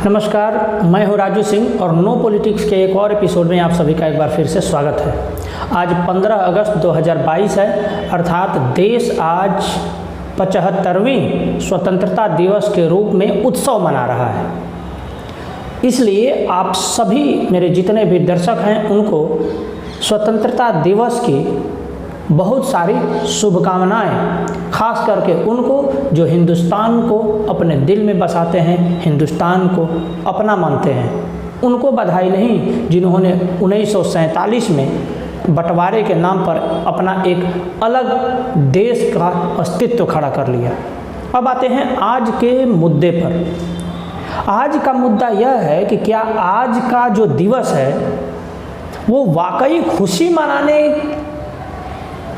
नमस्कार, मैं हूं राजू सिंह और नो पॉलिटिक्स के एक और एपिसोड में आप सभी का एक बार फिर से स्वागत है। आज 15 अगस्त 2022 है, अर्थात देश आज 75वीं स्वतंत्रता दिवस के रूप में उत्सव मना रहा है। इसलिए आप सभी मेरे जितने भी दर्शक हैं उनको स्वतंत्रता दिवस की बहुत सारी शुभकामनाएं, खास करके उनको जो हिंदुस्तान को अपने दिल में बसाते हैं, हिंदुस्तान को अपना मानते हैं। उनको बधाई नहीं जिन्होंने 1947 में बंटवारे के नाम पर अपना एक अलग देश का अस्तित्व खड़ा कर लिया। अब आते हैं आज के मुद्दे पर। आज का मुद्दा यह है कि क्या आज का जो दिवस है वो वाकई खुशी मनाने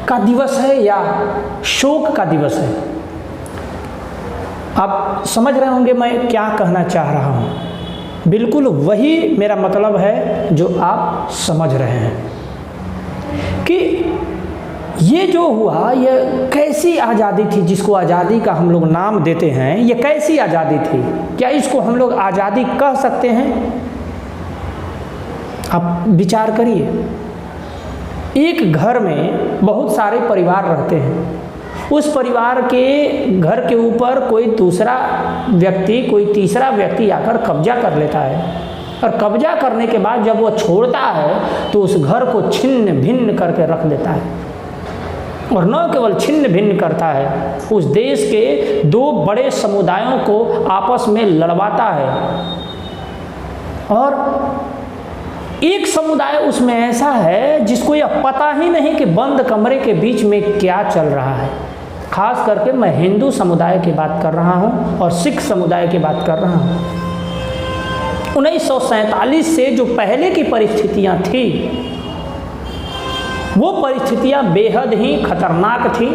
का दिवस है या शोक का दिवस है। आप समझ रहे होंगे मैं क्या कहना चाह रहा हूँ। बिल्कुल वही मेरा मतलब है जो आप समझ रहे हैं कि ये जो हुआ ये कैसी आज़ादी थी जिसको आज़ादी का हम लोग नाम देते हैं। ये कैसी आज़ादी थी? क्या इसको हम लोग आज़ादी कह सकते हैं? आप विचार करिए। एक घर में बहुत सारे परिवार रहते हैं। उस परिवार के घर के ऊपर कोई दूसरा व्यक्ति, कोई तीसरा व्यक्ति आकर कब्जा कर लेता है और कब्जा करने के बाद जब वो छोड़ता है तो उस घर को छिन्न भिन्न करके रख देता है। और न केवल छिन्न भिन्न करता है, उस देश के दो बड़े समुदायों को आपस में लड़वाता है। और एक समुदाय उसमें ऐसा है जिसको यह पता ही नहीं कि बंद कमरे के बीच में क्या चल रहा है। खास करके मैं हिंदू समुदाय की बात कर रहा हूं और सिख समुदाय की बात कर रहा हूं। 1947 से जो पहले की परिस्थितियां थी वो परिस्थितियां बेहद ही खतरनाक थी।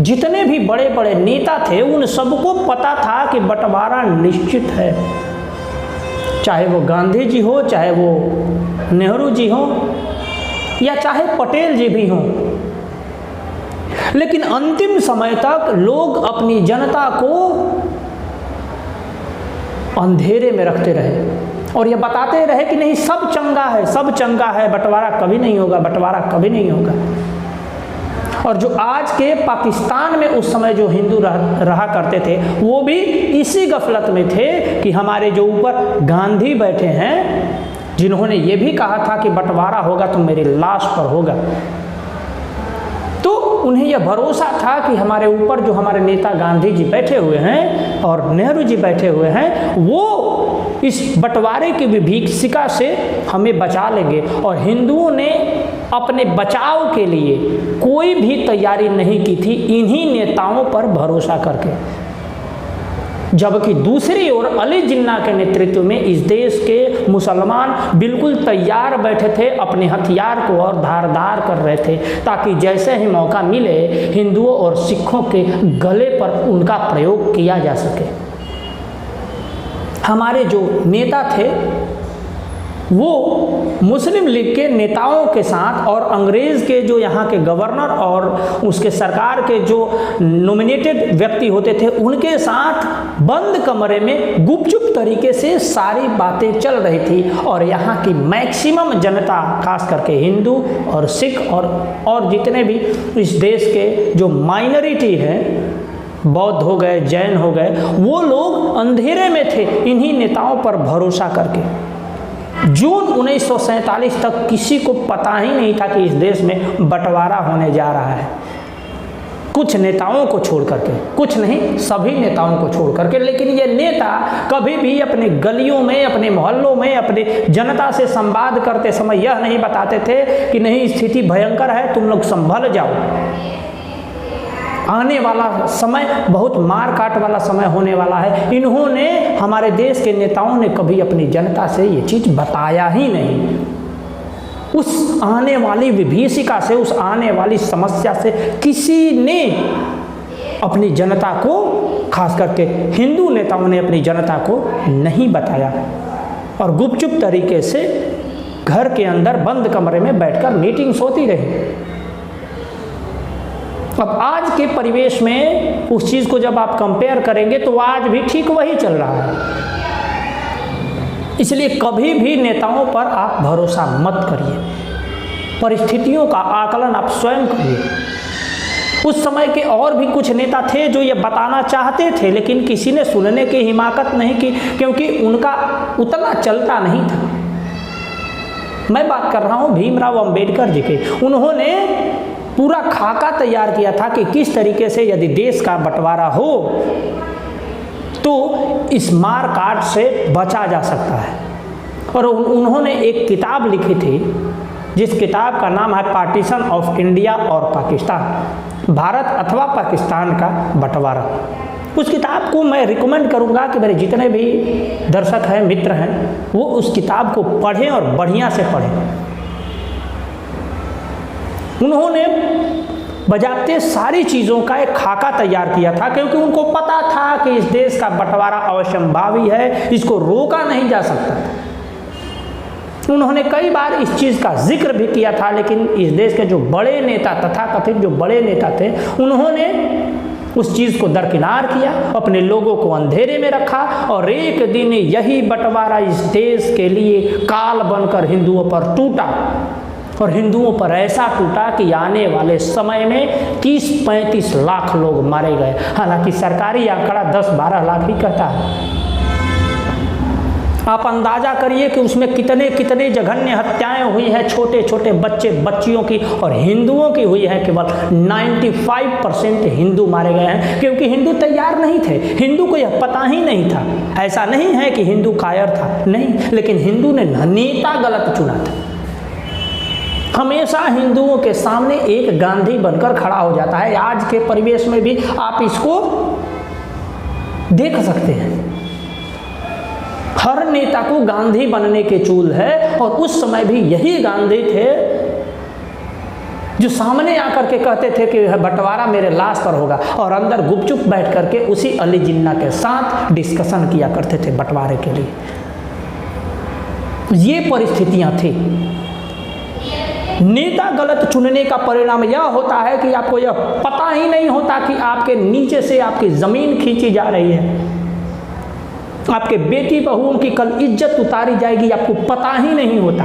जितने भी बड़े बड़े नेता थे उन सबको पता था कि बंटवारा निश्चित है, चाहे वो गांधी जी हो, चाहे वो नेहरू जी हो या चाहे पटेल जी भी हों। लेकिन अंतिम समय तक लोग अपनी जनता को अंधेरे में रखते रहे और ये बताते रहे कि नहीं, सब चंगा है, सब चंगा है, बंटवारा कभी नहीं होगा, बंटवारा कभी नहीं होगा। और जो आज के पाकिस्तान में उस समय जो हिंदू रहा करते थे वो भी इसी गफलत में थे कि हमारे जो ऊपर गांधी बैठे हैं, जिन्होंने ये भी कहा था कि बंटवारा होगा तो मेरी लाश पर होगा, तो उन्हें यह भरोसा था कि हमारे ऊपर जो हमारे नेता गांधी जी बैठे हुए हैं और नेहरू जी बैठे हुए हैं वो इस बंटवारे की विभीषिका से हमें बचा लेंगे। और हिंदुओं ने अपने बचाव के लिए कोई भी तैयारी नहीं की थी इन्हीं नेताओं पर भरोसा करके। जबकि दूसरी ओर अली जिन्ना के नेतृत्व में इस देश के मुसलमान बिल्कुल तैयार बैठे थे, अपने हथियार को और धारदार कर रहे थे ताकि जैसे ही मौका मिले हिंदुओं और सिखों के गले पर उनका प्रयोग किया जा सके। हमारे जो नेता थे वो मुस्लिम लीग के नेताओं के साथ और अंग्रेज़ के जो यहाँ के गवर्नर और उसके सरकार के जो नॉमिनेटेड व्यक्ति होते थे उनके साथ बंद कमरे में गुपचुप तरीके से सारी बातें चल रही थी। और यहाँ की मैक्सिमम जनता, खास करके हिंदू और सिख और जितने भी इस देश के जो माइनॉरिटी हैं, बौद्ध हो गए, जैन हो गए, वो लोग अंधेरे में थे इन्हीं नेताओं पर भरोसा करके। जून 1947 तक किसी को पता ही नहीं था कि इस देश में बंटवारा होने जा रहा है। कुछ नेताओं को छोड़ करके, कुछ नहीं सभी नेताओं को छोड़ करके। लेकिन ये नेता कभी भी अपने गलियों में, अपने मोहल्लों में, अपने जनता से संवाद करते समय यह नहीं बताते थे कि नहीं, स्थिति भयंकर है, तुम लोग संभल जाओ, आने वाला समय बहुत मार काट वाला समय होने वाला है। इन्होंने, हमारे देश के नेताओं ने कभी अपनी जनता से ये चीज़ बताया ही नहीं। उस आने वाली विभीषिका से, उस आने वाली समस्या से किसी ने अपनी जनता को, खास करके हिंदू नेताओं ने अपनी जनता को नहीं बताया और गुपचुप तरीके से घर के अंदर बंद कमरे में बैठकर मीटिंग्स होती रही। अब आज के परिवेश में उस चीज़ को जब आप कंपेयर करेंगे तो आज भी ठीक वही चल रहा है। इसलिए कभी भी नेताओं पर आप भरोसा मत करिए, परिस्थितियों का आकलन आप स्वयं करिए। उस समय के और भी कुछ नेता थे जो ये बताना चाहते थे, लेकिन किसी ने सुनने की हिमाकत नहीं की, क्योंकि उनका उतना चलता नहीं था। मैं बात कर रहा हूँ भीमराव अंबेडकर जी की। उन्होंने पूरा खाका तैयार किया था कि किस तरीके से यदि देश का बंटवारा हो तो इस मार काट से बचा जा सकता है। और उन्होंने एक किताब लिखी थी जिस किताब का नाम है पार्टीशन ऑफ इंडिया और पाकिस्तान, भारत अथवा पाकिस्तान का बंटवारा। उस किताब को मैं रिकमेंड करूंगा कि मेरे जितने भी दर्शक हैं, मित्र हैं, वो उस किताब को पढ़ें और बढ़िया से पढ़ें। उन्होंने बजाते सारी चीज़ों का एक खाका तैयार किया था, क्योंकि उनको पता था कि इस देश का बंटवारा अवश्यंभावी है, इसको रोका नहीं जा सकता। उन्होंने कई बार इस चीज़ का जिक्र भी किया था, लेकिन इस देश के जो बड़े नेता, तथाकथित जो बड़े नेता थे, उन्होंने उस चीज़ को दरकिनार किया, अपने लोगों को अंधेरे में रखा, और एक दिन यही बंटवारा इस देश के लिए काल बनकर हिंदुओं पर टूटा। और हिंदुओं पर ऐसा टूटा कि आने वाले समय में 30-35 लाख लोग मारे गए। हालांकि सरकारी आंकड़ा 10-12 लाख ही कहता है। आप अंदाजा करिए कि उसमें कितने कितने जघन्य हत्याएं हुई हैं, छोटे छोटे बच्चे बच्चियों की, और हिंदुओं की हुई है केवल 95% हिंदू मारे गए हैं, क्योंकि हिंदू तैयार नहीं थे। हिंदू को यह पता ही नहीं था। ऐसा नहीं है कि हिंदू कायर था, नहीं, लेकिन हिंदू ने नेता गलत चुना था। हमेशा हिंदुओं के सामने एक गांधी बनकर खड़ा हो जाता है। आज के परिवेश में भी आप इसको देख सकते हैं। हर नेता को गांधी बनने के चूल है, और उस समय भी यही गांधी थे जो सामने आकर के कहते थे कि बंटवारा मेरे लाश पर होगा, और अंदर गुपचुप बैठ करके उसी अली जिन्ना के साथ डिस्कशन किया करते थे बंटवारे के लिए। ये परिस्थितियां थी। नेता गलत चुनने का परिणाम यह होता है कि आपको यह पता ही नहीं होता कि आपके नीचे से आपकी जमीन खींची जा रही है, आपके बेटी बहुओं की कल इज्जत उतारी जाएगी, आपको पता ही नहीं होता।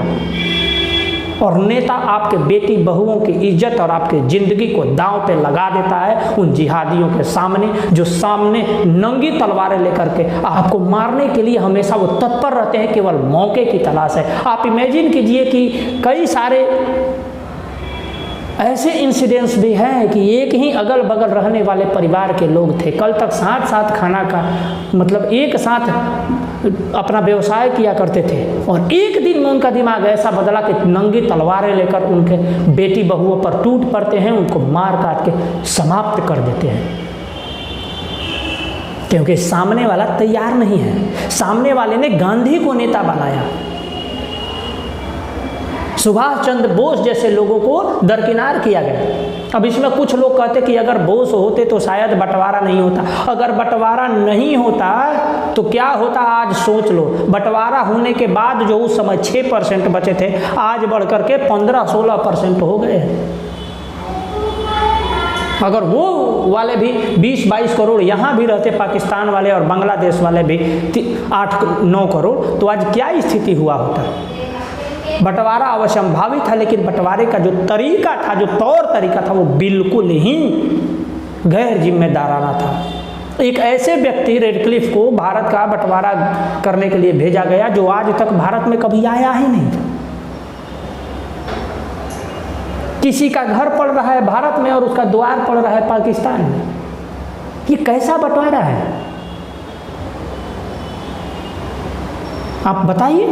और नेता आपके बेटी बहुओं की इज्जत और आपके जिंदगी को दांव पे लगा देता है उन जिहादियों के सामने, जो सामने नंगी तलवारें लेकर के आपको मारने के लिए हमेशा वो तत्पर रहते हैं, केवल मौके की तलाश है। आप इमेजिन कीजिए कि कई सारे ऐसे इंसिडेंट्स भी हैं कि एक ही अगल बगल रहने वाले परिवार के लोग थे, कल तक साथ साथ खाना का मतलब एक साथ अपना व्यवसाय किया करते थे, और एक दिन में उनका दिमाग ऐसा बदला कि नंगी तलवारें लेकर उनके बेटी बहुओं पर टूट पड़ते हैं, उनको मार काट के समाप्त कर देते हैं, क्योंकि सामने वाला तैयार नहीं है। सामने वाले ने गांधी को नेता बनाया, सुभाष चंद्र बोस जैसे लोगों को दरकिनार किया गया। अब इसमें कुछ लोग कहते कि अगर बोस होते तो शायद बंटवारा नहीं होता। अगर बंटवारा नहीं होता तो क्या होता, आज सोच लो। बंटवारा होने के बाद जो उस समय 6% बचे थे, आज बढ़कर के 15-16% हो गए हैं। अगर वो वाले भी 20-22 करोड़ यहाँ भी रहते, पाकिस्तान वाले और बांग्लादेश वाले भी 8-9 करोड़, तो आज क्या स्थिति हुआ होता। बंटवारा अवश्यंभावी था, लेकिन बंटवारे का जो तरीका था, जो तौर तरीका था, वो बिल्कुल ही गैर जिम्मेदाराना था। एक ऐसे व्यक्ति रेडक्लिफ को भारत का बंटवारा करने के लिए भेजा गया जो आज तक भारत में कभी आया ही नहीं था। किसी का घर पड़ रहा है भारत में और उसका द्वार पड़ रहा है पाकिस्तान में। ये कैसा बंटवारा है, आप बताइए।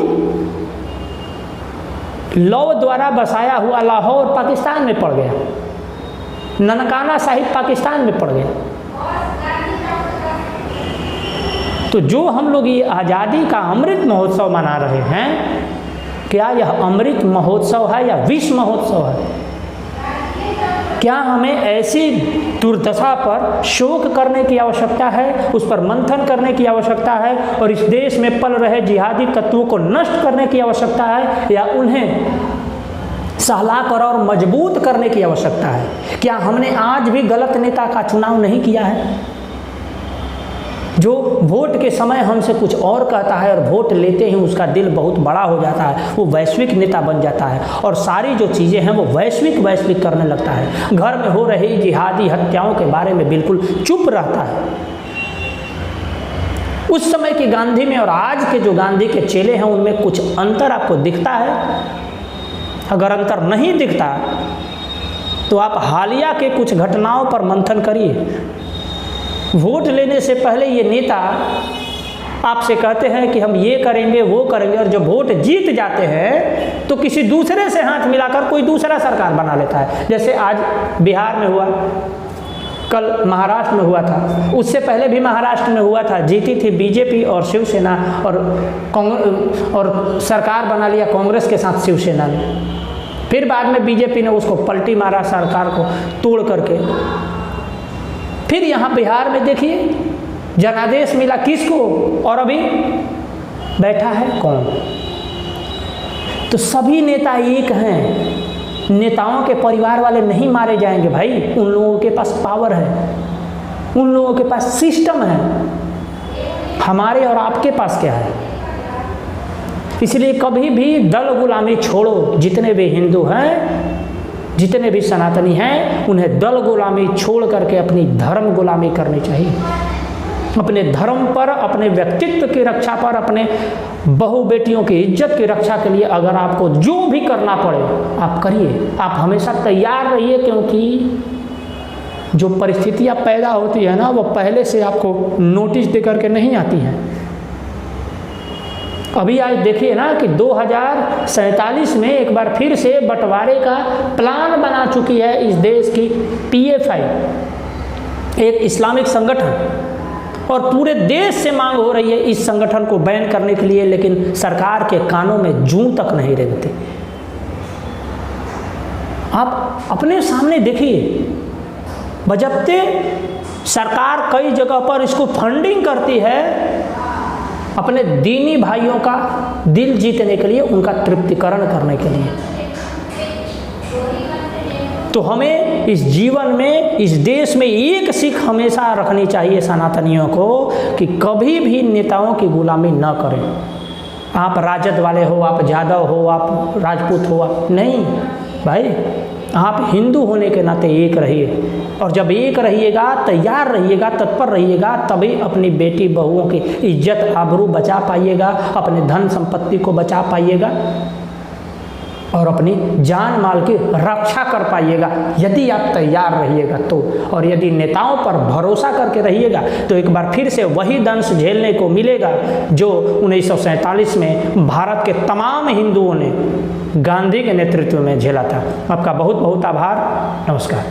लौ द्वारा बसाया हुआ लाहौर पाकिस्तान में पड़ गया, ननकाना साहिब पाकिस्तान में पड़ गया। तो जो हम लोग ये आज़ादी का अमृत महोत्सव मना रहे हैं, क्या यह अमृत महोत्सव है या विश्व महोत्सव है? क्या हमें ऐसी दुर्दशा पर शोक करने की आवश्यकता है, उस पर मंथन करने की आवश्यकता है, और इस देश में पल रहे जिहादी तत्वों को नष्ट करने की आवश्यकता है, या उन्हें सहलाकर और मजबूत करने की आवश्यकता है? क्या हमने आज भी गलत नेता का चुनाव नहीं किया है? जो वोट के समय हमसे कुछ और कहता है और वोट लेते ही उसका दिल बहुत बड़ा हो जाता है, वो वैश्विक नेता बन जाता है और सारी जो चीज़ें हैं वो वैश्विक करने लगता है। घर में हो रही जिहादी हत्याओं के बारे में बिल्कुल चुप रहता है। उस समय की गांधी में और आज के जो गांधी के चेले हैं उनमें कुछ अंतर आपको दिखता है? अगर अंतर नहीं दिखता तो आप हालिया के कुछ घटनाओं पर मंथन करिए। वोट लेने से पहले ये नेता आपसे कहते हैं कि हम ये करेंगे वो करेंगे, और जब वोट जीत जाते हैं तो किसी दूसरे से हाथ मिलाकर कोई दूसरा सरकार बना लेता है। जैसे आज बिहार में हुआ, कल महाराष्ट्र में हुआ था, उससे पहले भी महाराष्ट्र में हुआ था, जीती थी बीजेपी और शिवसेना और सरकार बना लिया कांग्रेस के साथ शिवसेना ने। फिर बाद में बीजेपी ने उसको पलटी मारा सरकार को तोड़ करके। फिर यहाँ बिहार में देखिए जनादेश मिला किसको, और अभी बैठा है कौन? तो सभी नेता एक हैं। नेताओं के परिवार वाले नहीं मारे जाएंगे भाई, उन लोगों के पास पावर है, उन लोगों के पास सिस्टम है। हमारे और आपके पास क्या है? इसलिए कभी भी दल गुलामी छोड़ो। जितने भी हिंदू हैं, जितने भी सनातनी हैं, उन्हें दल गुलामी छोड़ करके अपनी धर्म गुलामी करनी चाहिए। अपने धर्म पर, अपने व्यक्तित्व की रक्षा पर, अपने बहू बेटियों की इज्जत की रक्षा के लिए अगर आपको जो भी करना पड़े आप करिए। आप हमेशा तैयार रहिए, क्योंकि जो परिस्थितियां पैदा होती है ना वो पहले से आपको नोटिस दे करके नहीं आती हैं। अभी आज देखिए ना कि 2047 में एक बार फिर से बंटवारे का प्लान बना चुकी है इस देश की PFI, एक इस्लामिक संगठन, और पूरे देश से मांग हो रही है इस संगठन को बैन करने के लिए, लेकिन सरकार के कानों में जूं तक नहीं रेंगते। आप अपने सामने देखिए, बजब्ते सरकार कई जगह पर इसको फंडिंग करती है अपने दीनी भाइयों का दिल जीतने के लिए, उनका तृप्तिकरण करने के लिए। तो हमें इस जीवन में, इस देश में एक सीख हमेशा रखनी चाहिए सनातनियों को कि कभी भी नेताओं की गुलामी न करें। आप राजद वाले हो, आप यादव हो, आप राजपूत हो, आप नहीं भाई, आप हिंदू होने के नाते एक रहिए। और जब एक रहिएगा, तैयार रहिएगा, तत्पर रहिएगा, तभी अपनी बेटी बहुओं की इज्जत आबरू बचा पाइएगा, अपने धन संपत्ति को बचा पाइएगा और अपनी जान माल की रक्षा कर पाइएगा, यदि आप तैयार रहिएगा तो। और यदि नेताओं पर भरोसा करके रहिएगा तो एक बार फिर से वही दंश झेलने को मिलेगा जो 1947 में भारत के तमाम हिंदुओं ने गांधी के नेतृत्व में झेला था। आपका बहुत बहुत आभार। नमस्कार।